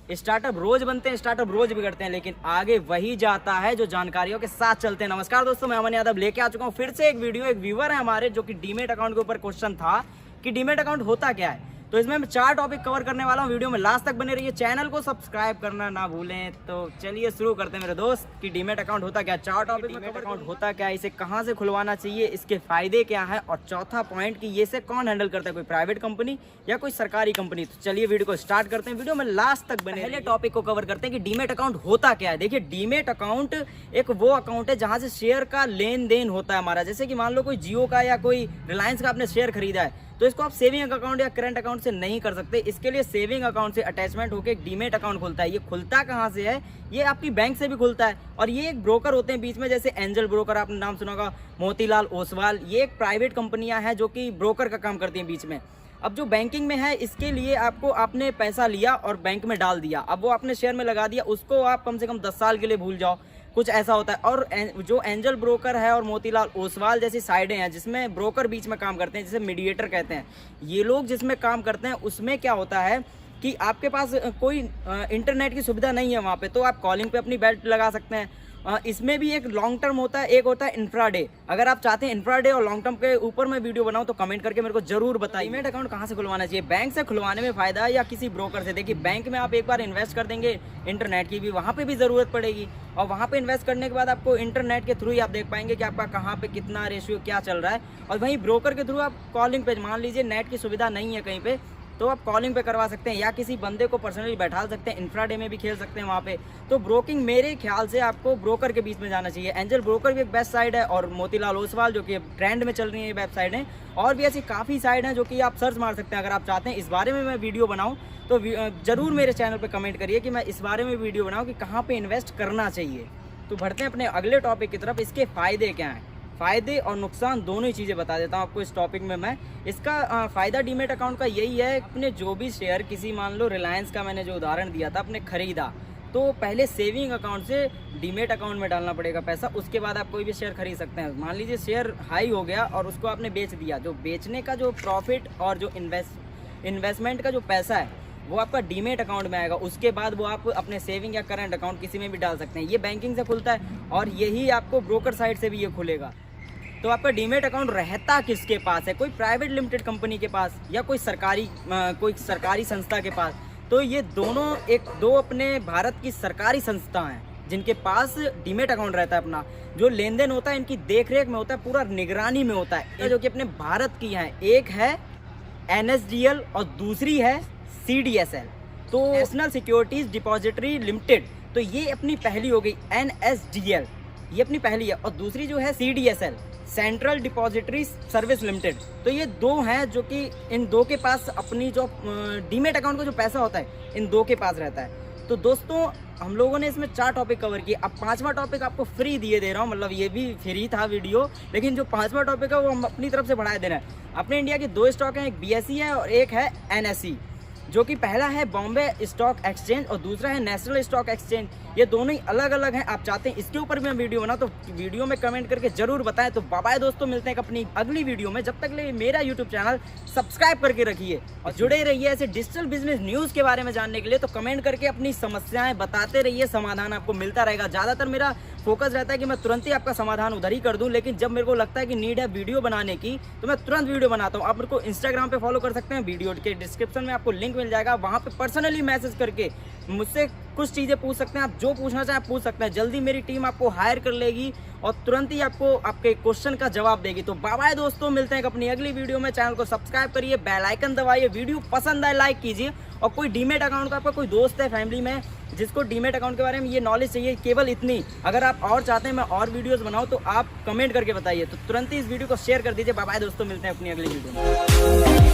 Startup रोज बनते हैं, startup रोज बिगड़ते हैं, लेकिन आगे वही जाता है जो जानकारियों के साथ चलते हैं। नमस्कार दोस्तों, मैं अमन यादव लेके आ चुका हूँ फिर से एक वीडियो। एक व्यूअर है हमारे जो कि डीमेट अकाउंट के ऊपर क्वेश्चन था कि डीमेट अकाउंट होता क्या है। तो इसमें मैं 4 टॉपिक कवर करने वाला हूँ। वीडियो में लास्ट तक बने रहिए, चैनल को सब्सक्राइब करना ना भूलें। तो चलिए शुरू करते हैं मेरे दोस्त कि डीमेट अकाउंट होता क्या है। 4 टॉपिक में डीमेट अकाउंट होता क्या है, इसे कहाँ से खुलवाना चाहिए, इसके फायदे क्या है, और चौथा पॉइंट कि ये से कौन हैंडल करता है, कोई प्राइवेट कंपनी या कोई सरकारी कंपनी। तो चलिए वीडियो को स्टार्ट करते हैं, वीडियो में लास्ट तक बने। पहले टॉपिक को कवर करते हैं कि डीमेट अकाउंट होता क्या है। देखिए, डीमेट अकाउंट एक वो अकाउंट है जहाँ से शेयर का लेन देन होता है हमारा। जैसे कि मान लो कोई जियो का या कोई रिलायंस का आपने शेयर खरीदा है, तो इसको आप सेविंग अकाउंट या करंट अकाउंट से नहीं कर सकते। इसके लिए सेविंग अकाउंट से अटैचमेंट होकर एक डीमेट अकाउंट खुलता है। ये खुलता कहाँ से है, ये आपकी बैंक से भी खुलता है। और ये एक ब्रोकर होते हैं बीच में, जैसे एंजल ब्रोकर, आपने नाम सुना होगा, मोतीलाल ओसवाल। ये एक प्राइवेट कंपनियां हैं जो कि ब्रोकर का काम करती हैं बीच में। अब जो बैंकिंग में है, इसके लिए आपने पैसा लिया और बैंक में डाल दिया, अब वो आपने शेयर में लगा दिया, उसको आप कम से कम 10 साल के लिए भूल जाओ, कुछ ऐसा होता है। और जो एंजल ब्रोकर है और मोतीलाल ओसवाल जैसी साइडें हैं जिसमें ब्रोकर बीच में काम करते हैं, जिसे मीडिएटर कहते हैं, ये लोग जिसमें काम करते हैं, उसमें क्या होता है कि आपके पास कोई इंटरनेट की सुविधा नहीं है वहाँ पे, तो आप कॉलिंग पे अपनी बेट लगा सकते हैं। इसमें भी एक लॉन्ग टर्म होता है, एक होता है इंफ्राडे। अगर आप चाहते हैं इंफ्राडे और लॉन्ग टर्म के ऊपर मैं वीडियो बनाऊं तो कमेंट करके मेरे को जरूर बताइए। डीमेट अकाउंट कहाँ से खुलवाना चाहिए, बैंक से खुलवाने में फायदा है या किसी ब्रोकर से। देखिए, बैंक में आप एक बार इन्वेस्ट कर देंगे, इंटरनेट की भी वहाँ पे भी ज़रूरत पड़ेगी, और वहाँ पे इन्वेस्ट करने के बाद आपको इंटरनेट के थ्रू ही आप देख पाएंगे कि आपका कहाँ पे कितना रेशियो क्या चल रहा है। और वहीं ब्रोकर के थ्रू आप कॉलिंग पे, मान लीजिए नेट की सुविधा नहीं है कहीं पे, तो आप कॉलिंग पे करवा सकते हैं या किसी बंदे को पर्सनली बैठा सकते हैं, इंफ्राडे में भी खेल सकते हैं वहाँ पे। तो ब्रोकिंग मेरे ख्याल से आपको ब्रोकर के बीच में जाना चाहिए। एंजल ब्रोकर भी एक बेस्ट साइड है, और मोतीलाल ओसवाल जो कि ट्रेंड में चल रही है ये वेबसाइट है। और भी ऐसी काफ़ी साइड हैं जो कि आप सर्च मार सकते हैं। अगर आप चाहते हैं इस बारे में मैं वीडियो बनाऊँ तो ज़रूर मेरे चैनल पर कमेंट करिए कि मैं इस बारे में वीडियो बनाऊँ कि कहाँ पर इन्वेस्ट करना चाहिए। तो बढ़ते हैं अपने अगले टॉपिक की तरफ। इसके फ़ायदे क्या हैं, फ़ायदे और नुकसान दोनों ही चीज़ें बता देता हूँ आपको इस टॉपिक में मैं। इसका फ़ायदा डीमेट अकाउंट का यही है, अपने जो भी शेयर, किसी मान लो रिलायंस का मैंने जो उदाहरण दिया था, आपने ख़रीदा, तो पहले सेविंग अकाउंट से डीमेट अकाउंट में डालना पड़ेगा पैसा, उसके बाद आप कोई भी शेयर खरीद सकते हैं। मान लीजिए शेयर हाई हो गया और उसको आपने बेच दिया, जो बेचने का जो प्रॉफिट और जो इन्वेस्टमेंट का जो पैसा है वो आपका डीमेट अकाउंट में आएगा। उसके बाद वो आप अपने सेविंग या करंट अकाउंट किसी में भी डाल सकते हैं। ये बैंकिंग से खुलता है और यही आपको ब्रोकर साइड से भी ये खुलेगा। तो आपका डीमेट अकाउंट रहता किसके पास है, कोई प्राइवेट लिमिटेड कंपनी के पास या कोई सरकारी संस्था के पास। तो ये दोनों दो अपने भारत की सरकारी संस्था हैं जिनके पास डीमेट अकाउंट रहता है। अपना जो लेन देन होता है इनकी देखरेख में होता है, पूरा निगरानी में होता है, जो कि अपने भारत की हैं। एक है NSDL और दूसरी है CDSL, तो नेशनल सिक्योरिटीज डिपॉजिटरी लिमिटेड। तो ये अपनी पहली हो गई NSDL, ये अपनी पहली है, और दूसरी जो है CDSL, central depository service limited. तो ये दो हैं जो कि इन दो के पास अपनी जो डीमेट अकाउंट का जो पैसा होता है इन दो के पास रहता है। तो दोस्तों, हम लोगों ने इसमें 4 टॉपिक कवर किए। अब 5वां टॉपिक आपको फ्री दे रहा हूँ, मतलब ये भी फ्री था वीडियो, लेकिन जो 5वां टॉपिक है वो हम अपनी तरफ से बढ़ा दे रहे हैं। अपने इंडिया के 2 स्टॉक हैं, एक BSE है और एक है NSE, जो कि पहला है बॉम्बे स्टॉक एक्सचेंज और दूसरा है नेशनल स्टॉक एक्सचेंज। ये दोनों ही अलग अलग हैं। आप चाहते हैं इसके ऊपर भी मैं वीडियो बनाऊं तो वीडियो में कमेंट करके जरूर बताएं। तो बाय बाय दोस्तों, मिलते हैं अपनी अगली वीडियो में। जब तक ले मेरा यूट्यूब चैनल सब्सक्राइब करके रखिए और जुड़े रहिए ऐसे डिजिटल बिजनेस न्यूज़ के बारे में जानने के लिए। तो कमेंट करके अपनी समस्याएं बताते रहिए, समाधान आपको मिलता रहेगा। ज़्यादातर मेरा फोकस रहता है कि मैं तुरंत ही आपका समाधान उधर ही कर दूं, लेकिन जब मेरे को लगता है कि नीड है वीडियो बनाने की तो मैं तुरंत वीडियो बनाता हूं। आप मेरे को इंस्टाग्राम पे फॉलो कर सकते हैं, वीडियो के डिस्क्रिप्शन में आपको लिंक मिल जाएगा, वहां पे पर्सनली मैसेज करके मुझसे कुछ चीज़ें पूछ सकते हैं। आप जो पूछना चाहें आप पूछ सकते हैं। जल्दी मेरी टीम आपको हायर कर लेगी और तुरंत ही आपको आपके क्वेश्चन का जवाब देगी। तो बाय बाय दोस्तों, मिलते हैं अपनी अगली वीडियो में। चैनल को सब्सक्राइब करिए, बेल आइकन दबाइए, वीडियो पसंद आए लाइक कीजिए। और कोई डीमेट अकाउंट का आपका कोई दोस्त है फैमिली में जिसको डीमेट अकाउंट के बारे में ये नॉलेज चाहिए, केवल इतनी, अगर आप और चाहते हैं मैं और वीडियोस बनाऊं तो आप कमेंट करके बताइए। तो तुरंत ही इस वीडियो को शेयर कर दीजिए। बाय बाय दोस्तों, मिलते हैं अपनी अगली वीडियो में।